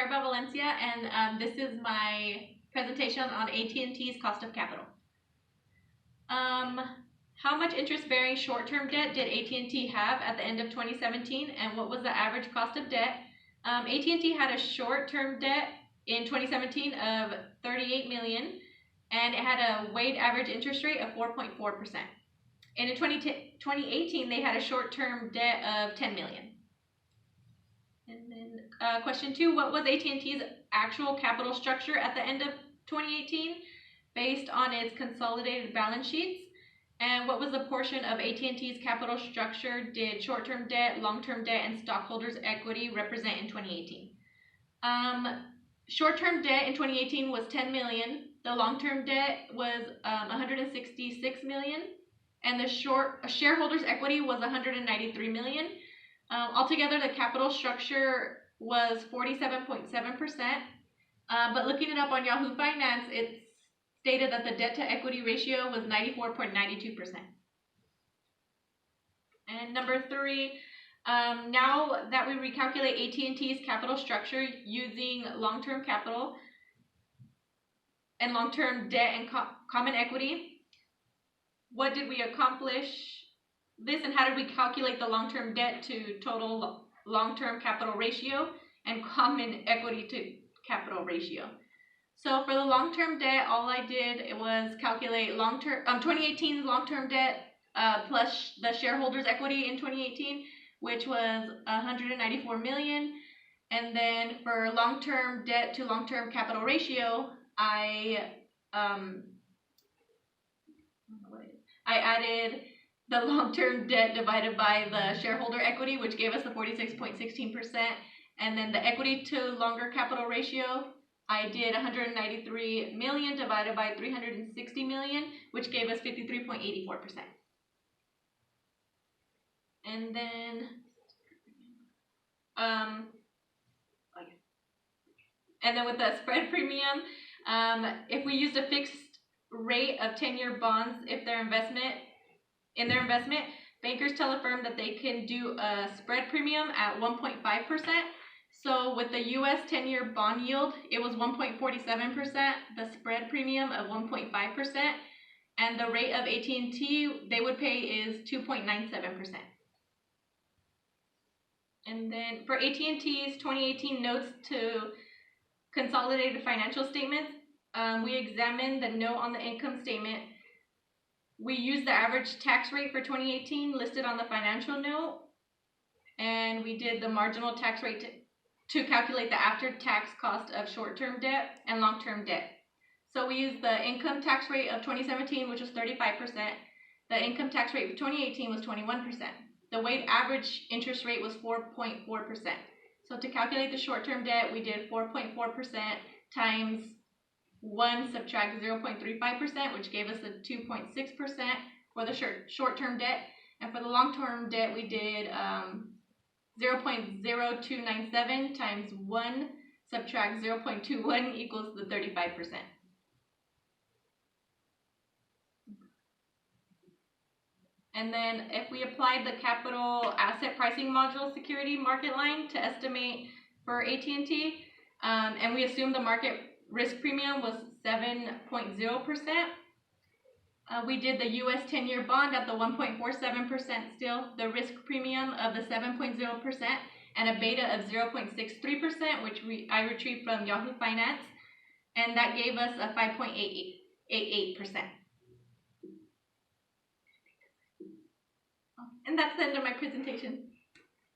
Valencia, and this is my presentation on AT&T's cost of capital. How much interest-bearing short-term debt did AT&T have at the end of 2017, and what was the average cost of debt? AT&T had a short-term debt in 2017 of $38 million, and it had a weighted average interest rate of 4.4%. And in 2018, they had a short-term debt of $10 million. And then question 2, what was AT&T's actual capital structure at the end of 2018 based on its consolidated balance sheets? And what was the portion of AT&T's capital structure did short-term debt, long-term debt, and stockholders' equity represent in 2018? Short-term debt in 2018 was $10 million. The long-term debt was $166 million. And the shareholders' equity was $193 million. Altogether, the capital structure was 47.7%. But looking it up on Yahoo Finance, it's stated that the debt-to-equity ratio was 94.92%. And number 3, now that we recalculate AT&T's capital structure using long-term capital and long-term debt and common equity, what did we accomplish this, and how did we calculate the long-term debt to total long-term capital ratio and common equity to capital ratio? So for the long-term debt, all I did was calculate 2018's long-term debt plus the shareholders' equity in 2018, which was $194 million. And then for long-term debt to long-term capital ratio, I added the long-term debt divided by the shareholder equity, which gave us the 46.16%. And then the equity to longer capital ratio, I did 193 million divided by 360 million, which gave us 53.84%. And then, with the spread premium, if we used a fixed rate of 10-year bonds, if their investment, bankers tell a firm that they can do a spread premium at 1.5%. So with the U.S. 10-year bond yield, it was 1.47%, the spread premium of 1.5%, and the rate of AT&T they would pay is 2.97%. And then for AT&T's 2018 notes to consolidated financial statements, we examined the note on the income statement. We used the average tax rate for 2018 listed on the financial note, and we did the marginal tax rate to calculate the after-tax cost of short-term debt and long-term debt. So we used the income tax rate of 2017, which was 35%. The income tax rate for 2018 was 21%. The weighted average interest rate was 4.4%. So to calculate the short-term debt, we did 4.4% times 1 subtract 0.35%, which gave us a 2.6% for the short-term debt. And for the long-term debt, we did 0.0297 times 1 subtract 0.21 equals the 35%. And then if we applied the capital asset pricing module security market line to estimate for AT&T, and we assumed the market risk premium was 7.0%, we did the U.S. 10-year bond at the 1.47% still, the risk premium of the 7.0%, and a beta of 0.63%, which I retrieved from Yahoo Finance, and that gave us a 5.88%. And that's the end of my presentation.